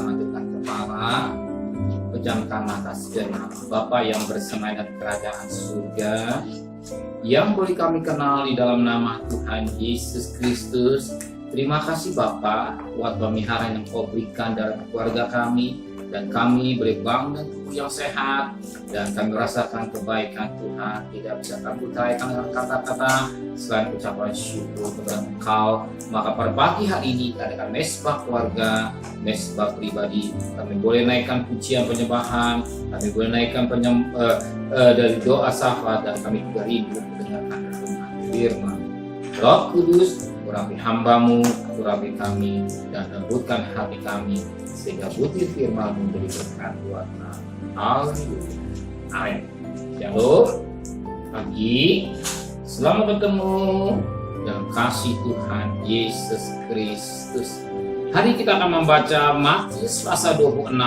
menundukkan kepala, pejamkan mata sejenak. Bapa yang bersemayam di kerajaan surga, yang boleh kami kenal di dalam nama Tuhan Yesus Kristus. Terima kasih Bapa buat pemeliharaan yang Kau berikan dalam keluarga kami, dan kami boleh bangun dengan tubuh yang sehat, dan kami merasakan kebaikan Tuhan. Tidak bisa kami utarakan dengan kata-kata selain ucapan syukur kepada Engkau. Maka pada pagi hari ini adakan mesbah keluarga, mesbah pribadi. Kami boleh naikkan pujian penyembahan, kami boleh naikkan dari doa syafaat, dan kami juga rindu mendengarkan firman. Roh Kudus, urapi hamba-Mu, urapi kami, dan lembutkan hati kami, sehingga butir firman-Mu menjadi berkat buat kami. Haleluya. Amin. Shalom. Pagi. Selamat bertemu dalam kasih Tuhan Yesus Kristus. Hari kita akan membaca Matius pasal 26.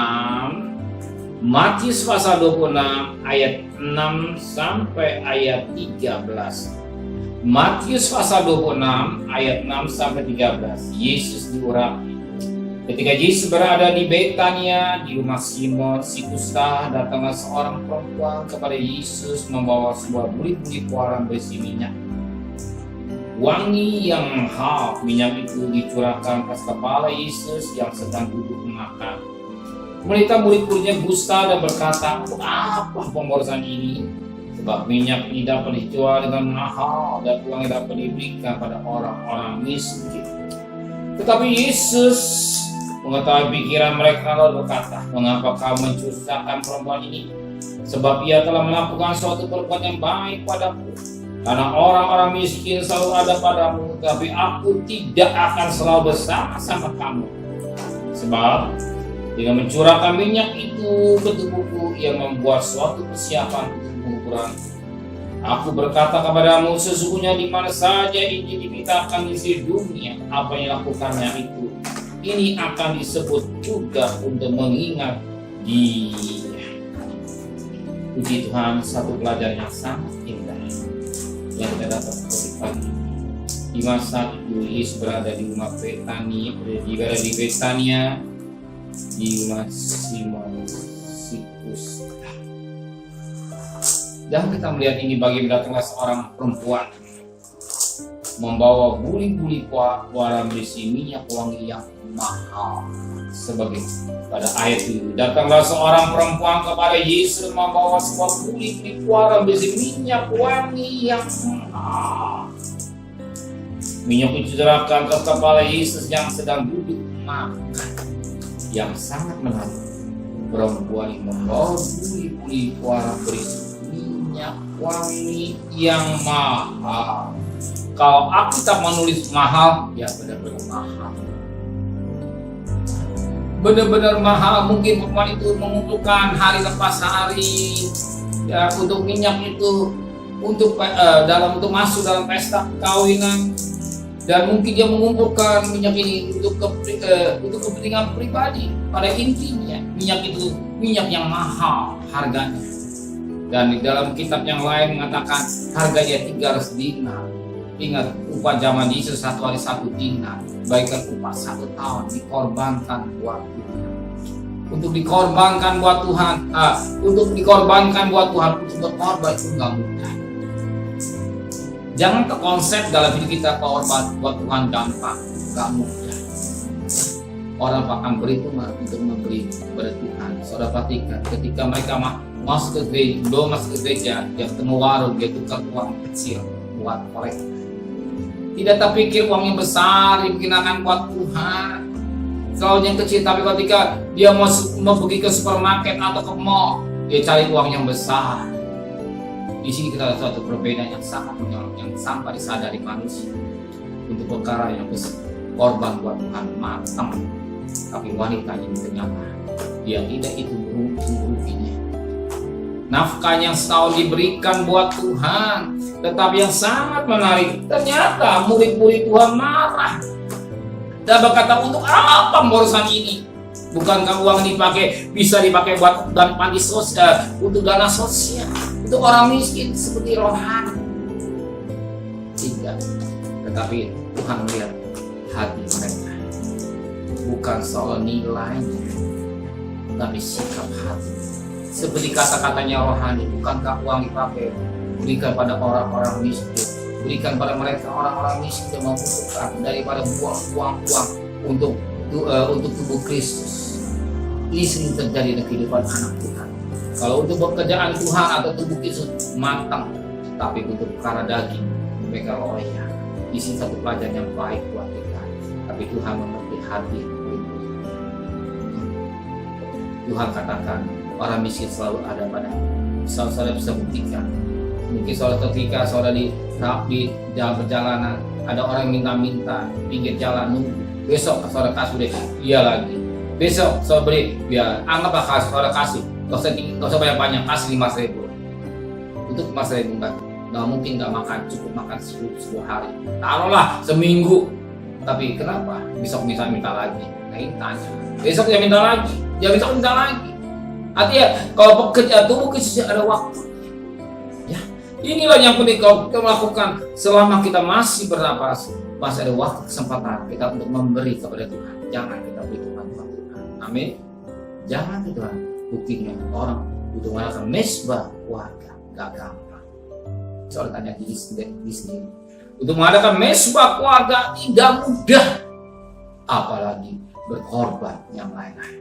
Matius pasal 26 ayat 6 sampai ayat 13. Matius pasal 26 ayat 6 sampai 13. Yesus diurapi. Ketika Yesus berada di Betania, di rumah Simon si kusta, datanglah seorang perempuan kepada Yesus membawa sebuah buli-buli puaran berisi minyak wangi yang mahal. Minyak itu dicurahkan atas kepala Yesus yang sedang duduk makan. Murid-muridnya dusta dan berkata, "Untuk apa pemborosan ini? Sebab minyak ini dapat dijual dengan mahal dan uangnya dapat diberikan pada orang-orang miskin." Tetapi Yesus mengetahui pikiran mereka lalu berkata, "Mengapa kamu mencurahkan perempuan ini? Sebab ia telah melakukan suatu perbuatan yang baik padaku. Karena orang-orang miskin selalu ada padamu, tapi aku tidak akan selalu bersama-sama kamu. Sebab dengan mencurahkan minyak itu ke tubuhku, ia membuat suatu persiapan untuk penguburan. Aku berkata kepadamu, sesungguhnya di mana saja Injil diberitakan di seluruh dunia, apa yang lakukannya itu, ini akan disebut juga untuk mengingat dia." Puji Tuhan, satu pelajaran yang sangat indah yang kita dapat petik pagi ini. Di masa itu Yesus berada di rumah Betania, di rumah Simon si kusta. Dan kita melihat ini bagi datanglah seorang perempuan membawa buli-buli puaran berisi minyak wangi yang mahal. Sebagai pada ayat itu, datanglah seorang perempuan kepada Yesus membawa sebuah buli-buli puaran berisi minyak wangi yang mahal. Minyak itu diserahkan ke kepala Yesus yang sedang duduk makan. Yang sangat menarik, perempuan yang membawa buli-buli puaran berisi minyak wangi yang mahal. Kalau Alkitab menulis mahal, ya benar-benar mahal. Benar-benar mahal. Mungkin perempuan itu mengumpulkan hari lepas hari, ya, untuk minyak itu untuk masuk dalam pesta kawinan, dan mungkin dia mengumpulkan minyak ini untuk kepentingan pribadi. Pada intinya minyak itu minyak yang mahal harganya. Dan di dalam kitab yang lain mengatakan harganya 300 dinar. Ingat, upah zaman Yesus 1 hari 1 dinar, baikkan upah 1 tahun dikorbankan buat Tuhan. Untuk dikorbankan buat Tuhan, untuk berkorban itu nggak mudah. Jangan terkonsep dalam hidup kita korban buat Tuhan gampang, nggak mudah. Orang akan berhitungan untuk memberi kepada Tuhan. Saudara perhatikan, ketika mereka masuk ke gereja, dia ketemu warung, dia tukar uang kecil buat korek. Tidak terpikir uang yang besar digunakan buat Tuhan. Selalu yang kecil, tapi ketika dia mau pergi ke supermarket atau ke mall, dia cari uang yang besar. Di sini kita ada suatu perbedaan yang sangat menyolok, yang sampai disadari manusia untuk perkara yang besar. Korban buat Tuhan matang, tapi wanita ini ternyata dia tidak itu ruginya. Nafkah yang selalu diberikan buat Tuhan, tetapi yang sangat menarik, ternyata murid-murid Tuhan marah dan berkata, "Untuk apa pemborosan ini? Bukankah uang bisa dipakai buat dan panti sosial, untuk dana sosial, untuk orang miskin seperti rohani?" Tidak, tetapi Tuhan melihat hati mereka. bukan soal nilainya, tapi sikap hati. Seperti kata-katanya rohani, bukankah uang dipakai berikan pada orang-orang miskin, berikan pada mereka orang-orang miskin yang membutuhkan daripada buang-buang uang untuk tubuh Kristus. Ini sering terjadi dalam kehidupan anak Tuhan. Kalau untuk pekerjaan Tuhan atau tubuh Kristus matang, tapi untuk perkara daging mereka loyal. Di sini satu pelajaran yang baik buat kita. Tapi Tuhan mengerti hati. Tuhan katakan orang miskin selalu ada pada. Saudara bisa buktikan. Mungkin saudara ketika saudara di jalan perjalanan ada orang minta-minta pinggir jalan nunggu. Besok saudara kasih deh, iya lagi. Besok saudara beri, ya anggaplah kasih saudara kasih. Gak usah banyak-banyak, kasih 5.000. Untuk 5.000 kan, nggak mungkin nggak makan, cukup makan 10 hari. Taruhlah seminggu. Tapi kenapa? Besok minta lagi. Nah ini tanya. Besok dia minta lagi, dia besok minta lagi. Artinya kalau bekerja tubuh Kristus ada waktu. Ya, inilah yang penting kalau kita melakukan selama kita masih bernapas, masih ada waktu kesempatan kita untuk memberi kepada Tuhan. Jangan kita beri Tuhan. Amin. Jangan Tuhan. Buktinya orang untuk mengadakan mesbah keluarga gak gampang. Soal tanya diri sendiri. Untuk mengadakan mesbah keluarga tidak mudah, apalagi berkorban yang lain-lain.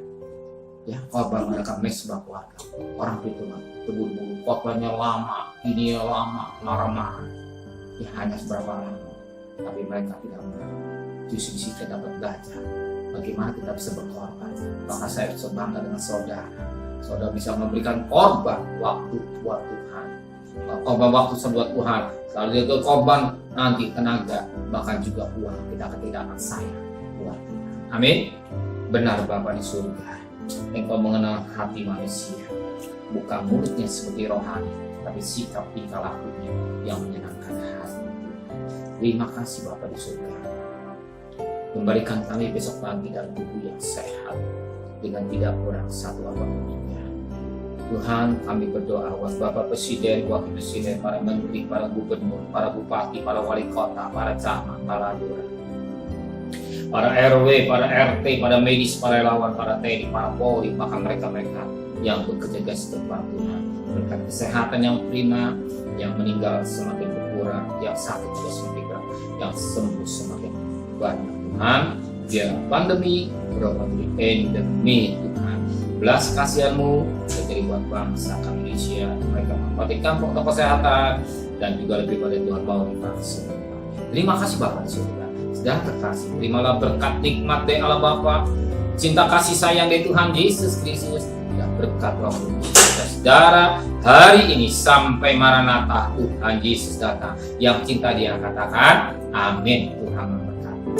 Ya, korban mengadakan mesbah keluarga. Orang perhitungan terburu-buru, korbannya lama, ini lama, marah-marah. Ya hanya seberapa lama, tapi mereka tidak mau. Justru kita dapat belajar bagaimana kita bisa berkorban. Maka saya bisa bangga dengan saudara. Saudara bisa memberikan korban waktu buat Tuhan. Korban waktu buat Tuhan. Kalau dia ke korban nanti tenaga, bahkan juga uang kita akan sayang buat Tuhan. Amin. Benar Bapa di surga. Engkau mengenal hati manusia, bukan mulutnya seperti rohani, tapi sikap tingkah lakunya yang menyenangkan hati. Terima kasih Bapa di surga. Kembalikan kami besok pagi dalam tubuh yang sehat, dengan tidak kurang satu apapun juga. Tuhan, kami berdoa buat Bapak Presiden, Wakil Presiden, para menteri, para gubernur, para bupati, para wali kota, para camat, para lurah, para RW, para RT, para medis, para relawan, para TNI, para Polri, bahkan mereka yang bekerja setiap Tuhan. Berkat kesehatan yang prima, yang meninggal semakin berkurang, yang sakit juga semakin berkurang, yang sembuh semakin banyak. Tuhan, biar pandemi berubah menjadi endemi. Tuhan, belas kasihan-Mu terjadi buat bangsa Indonesia. Mereka memperhatikan protokol kesehatan dan juga lebih pada Tuhan mau divaksin. Terima kasih Bapak di surga. Dan terkasih, terimalah berkat nikmat dari Allah Bapa, cinta kasih sayang dari Tuhan Yesus Kristus, dan berkat Roh Kudus. Saudara, hari ini sampai Maranatha Tuhan Yesus datang. Yang cinta Dia katakan, amin. Tuhan memberkati.